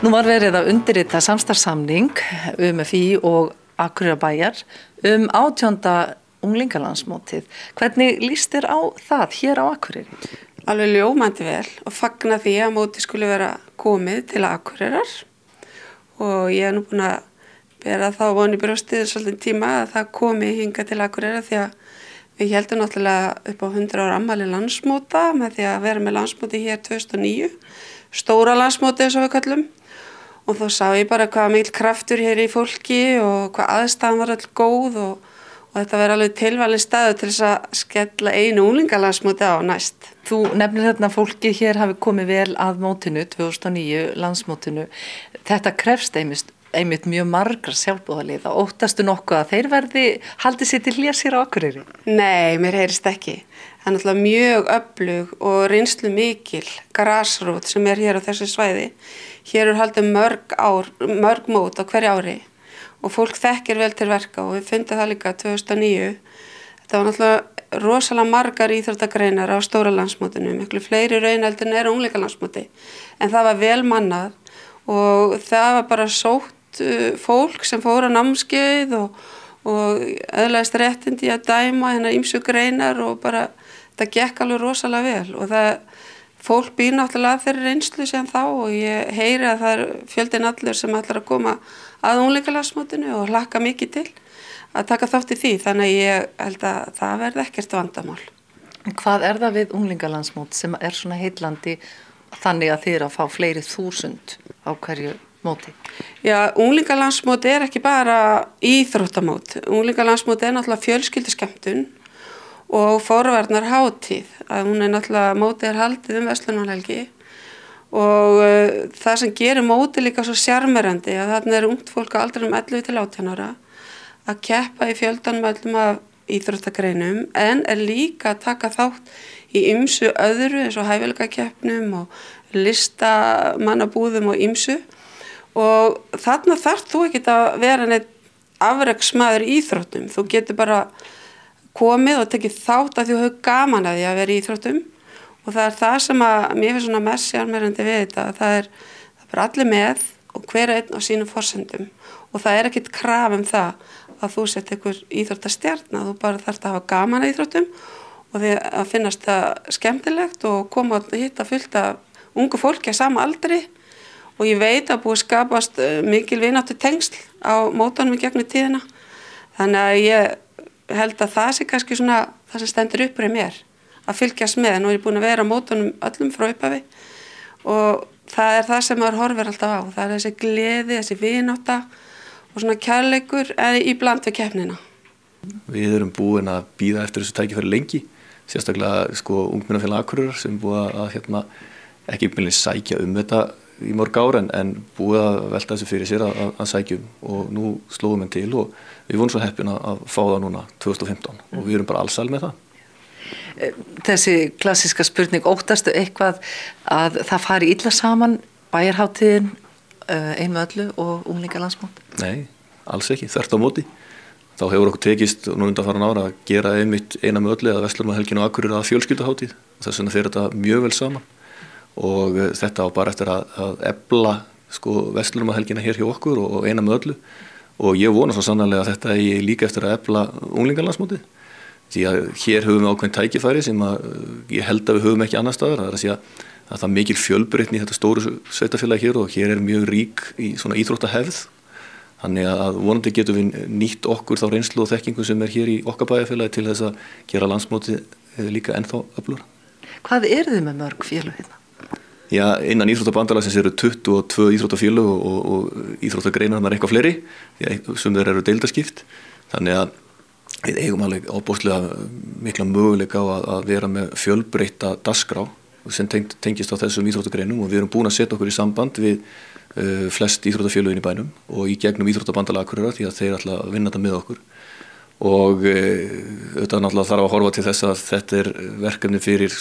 Nú var verið að undirrita samstarfssamning UMFÍ og Akureyrarbæjar 18. unglingalandsmótið. Hvernig líst þér á það hér á Akureyri? Alveg ljómandi vel og fagna því að mótið skuli vera komið til Akureyrar og ég nú búin að bera þá von í brjóstið svolítið tíma að það komi hingað til Akureyrar því að við heldum náttúrulega upp á 100 ára afmæli landsmóta með því að vera með landsmóti hér 2009, stóra landsmóti eins og við kallum. Og þá sá ég bara hvað mikil kraftur hér í fólki og hvað aðstæðan var öll góð og þetta verður alveg tilvalinn staður til þess að skella einu unglingalandsmóti á næst. Þú nefnir þarna fólki hér hafi komið vel að mótinu, 2009 landsmótinu. Þetta krefst einmitt mjög margra sjálfboðaliða. Óttastu nokkuð að þeir verði haldið sér til hlés hér á Akureyri? Nei, mér heyrist ekki. Það er náttúrulega mjög öflug og reynslu mikil grassroot sem er hér á þessu svæði. Hér haldið mörg mót á hverju ári og fólk þekkir vel til verka og við fundum það líka 2009. Þetta var náttúrulega rosalega margar íþróttagreinar á stóra landsmótinu, miklu fleiri raunheldur en unglingalandsmóti. En það var vel mannað og það var bara sótt fólk sem fór á námskeið og öðlaðist réttindi að dæma hérna ýmsu greinar og bara það gekk alveg rosalega vel og fólk býr náttúrulega að þeirri reynslu sem þá og ég heyri að það er fjöldinn allur sem ætlar að koma að unglingalandsmótinu og hlakka mikið til að taka þátt í því, þannig að ég held að það verði ekkert vandamál. Hvað er það við unglingalandsmót sem er svona heillandi þannig að þið eru að fá fleiri þúsund á hverju móti? Já, unglingalandsmót er ekki bara íþróttamót. Unglingalandsmót er náttúrulega fjölskylduskemmtun og forvarnar hátíð. Hún er náttúrulega, mótið haldið verslunarhelgi og það sem gerir mótið líka svo sjarmerandi að þarna er ungt fólk á aldrinum 11 til 18 ára að keppa í fjöldanum öllum af íþróttagreinum en er líka að taka þátt í ýmsu öðru eins og hæfileikakeppnum og listamannabúðum og ýmsu og þarna þarf þú ekki að vera neitt afreksmaður í íþróttum. Þú getur bara komið og tekið þátt að þú hefur gaman að því að vera í íþróttum og það er það sem að mér finnst svona mest sjarmerandi við þetta. Það er bara allir með og hver einn á sínum forsendum og það er ekkit kraf það að þú sett einhver íþróttastjarna. Þú bara þarft að hafa gaman að íþróttum og því að finnast það skemmtilegt og koma og hitta fullt af ungu fólki að sama aldri og ég veit að búið skapast mikil vináttu tengsl á mótunum í gegnum tíðina. Þannig að ég held að það sé kannski svona það sem stendur upp fyrir mér að fylgjast með. Nú er ég búin að vera á mótunum öllum frá upphafi og það er það sem maður horfir alltaf á. Það er þessi gleði, þessi vinátta og svona kærleikur í bland við keppnina. Við erum búin að bíða eftir þessu tækifæri lengi, sérstaklega ungmennafélag Akureyrar sem búið að ekki byrja sækja þetta í mörg ár en búið að velta þessu fyrir sér að sækjum og nú slóðum við til og við vorum svo heppin að fá það núna 2015 og við erum bara allsæl með það. Þessi klassíska spurning, óttastu eitthvað að það fari illa saman bæjarhátíðin ein með öllu og unglingalandsmót? Nei, alls ekki, þvert á móti. Þá hefur okkur tekist nú undanfarin ára að gera einmitt eina með öllu eða verslunarmannahelgin á Akureyri að fjölskylduhátíð og þess vegna fer þetta mjög vel saman og þetta á bara eftir að efla verslunarmannahelgina hér hjá okkur og eina með öllu og ég vona svo sannarlega að þetta er líka eftir að efla unglingalandsmótið því að hér höfum við ákveðin tækifæri sem ég held að við höfum ekki annar staðar. Það er að segja að það er mikil fjölbreytni í þetta stóru sveitarfélagi hér og hér er mjög rík í svona íþróttahefð. Þannig að vonandi getum við nýtt okkur þá reynslu og þekkingu sem er hér í okkar bæjarfélagi til þess að gera landsmótið líka ennþá öflugra. Hvað eru þið með mörg félög hérna? Já, innan íþróttabandalagsins eru 22 íþróttafélög og íþróttagreinarnar eitthvað fleiri, því sem þeir eru deildaskipt. Þannig að við eigum alveg ábúðslega mikla möguleika á að vera með fjölbreytta dagskrá sem tengist á þessum íþróttagreinum og við erum búin að setja okkur í samband við flest íþróttafélögin í bænum og í gegnum íþróttabandalag Akureyrar því að þeir ætla að vinna þetta með okkur og auðvitað náttúrulega þarf að horfa til þess að þetta er verkefni fyrir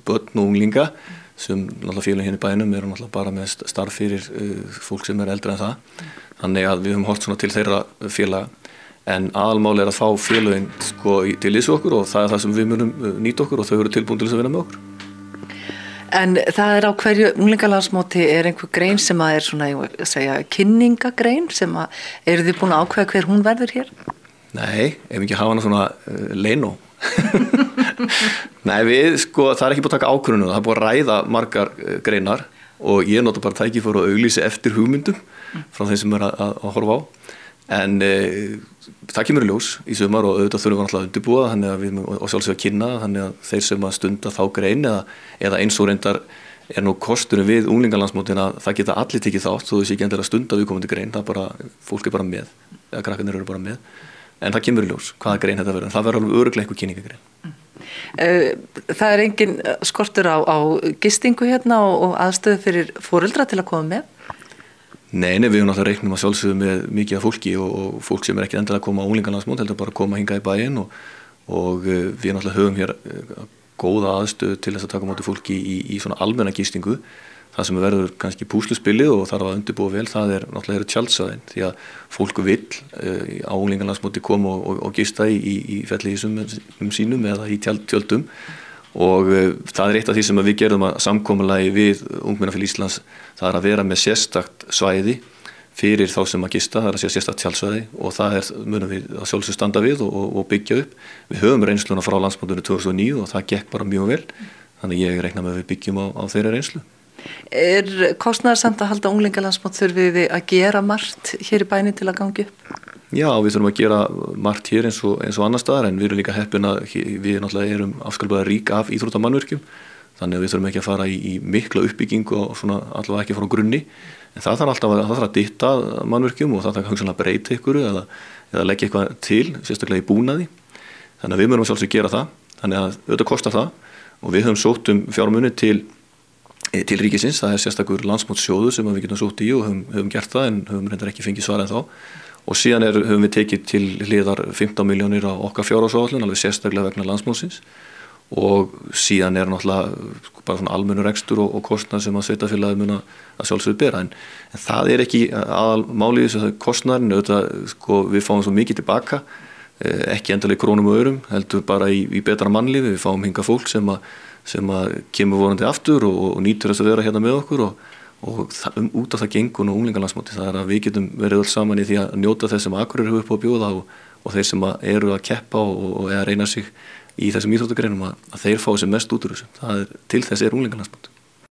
börn og unglinga sem náttúrulega félögin hérna í bænum eru náttúrulega bara með starf fyrir fólk sem er eldra en það. Þannig að við höfum horft svona til þeirra félaga en aðalmáli er að fá félögin til liðs okkur og það er það sem við munum nýta okkur og þau eru tilbúin til þess að vinna með okkur. En það á hverju unglingalandsmóti einhver grein sem að svona, ég segja, kynningagrein sem að, eru þið búin að ákveða hver hún verður hér? Nei, ef ekki hafa hana svona leinó. Nei, það ekki búin að taka ákvörðun, það búin að ræða margar greinar og ég nota bara tækifæri og auglýsi eftir hugmyndum frá þeim sem að horfa á. En það kemur í ljós í sumar og auðvitað þurfum við alltaf að undirbúa þannig að við og sjálfsögðu að kynna þannig að þeir sem að stunda þá grein eða eins og reyndar nú kosturinn við unglingalandsmótin að það geta allir tekið þátt þó þessi ekki endilega stunda viðkomandi grein, það bara, fólk bara með, eða krakkarnir eru bara með. En það kemur í ljós hvaða grein þetta verður, en það verður alveg örugglega einhver kynningagrein. Það engin skortur á gistingu hérna og aðstöðu fyrir foreldra til að koma með? Nei, við höfum náttúrulega reiknum að sjálfsögðu með mikið af fólki og fólk sem ekki endilega að koma á unglingalandsmót, heldur bara að koma hingað í bæinn og við náttúrulega höfum hér góða aðstöðu til þess að taka á móti fólki í svona almenna gistingu. Það sem verður kannski púsluspilið og þarf að undirbúa vel, það náttúrulega tjaldsvæðin því að fólk vill á unglingalandsmóti koma og gista í fellihýsum sínum eða í tjöldum og það eitt af því sem við gerðum að samkomulagi við Ungmennafélag Íslands, það að vera með sérstakt svæði fyrir þá sem að gista, það að segja sérstakt tjaldsvæði og það munum við að sjálfsögðu standa við og byggja upp. Við höfum reynsluna frá landsmótinu 2009 og það gekk bara mjög vel, þannig ég reikna með að við byggjum á þeirra reynslu. Kostnaðarsamt að halda unglingalandsmót, þurfið þið að gera margt hér í bænum til að gangi upp? Já, við þurfum að gera margt hér eins og annar staðar en við erum líka heppin að við náttúrulega erum afskaplega rík af íþróttamannvirkjum þannig að við þurfum ekki að fara í mikla uppbyggingu og svona allavega ekki frá grunni en það þarf alltaf að dytta mannvirkjum og það þarf hugsanlega að breyta ykkur eða leggja eitthvað til, sérstaklega í búnaði þannig að við munum sjálfsög gera það þannig að auðvitað kostar það og við höfum sótt fjármuni til ríkisins, það sérstakur landsmótssjóður sem við getum sótt í og höfum gert það en höfum reyndar ekki fengið svar ennþá og síðan höfum við tekið til hliðar 15 milljónir á okkar fjárhagsáætlun alveg sérstaklega vegna landsmótsins og síðan náttúrulega bara svona almennur rekstur og kostnað sem að sveitarfélagið mun að sjálfsögðu bera en það ekki aðalmálið þessu kostnaðurinn auðvitað við fáum svo mikið tilbaka ekki endilega í krónum og aurum heldur bara í betra mannlífi við fáum hingað fólk sem að kemur vonandi aftur og nýtur þess að vera hérna með okkur og út af það gengur nú unglingalandsmóti það að við getum verið öll saman í því að njóta þess sem Akureyri hefur upp á að bjóða og þeir sem eru að keppa og reyna sig í þessum íþróttagreinum að þeir fá sem mest út úr þessu. Til þess unglingalandsmóti.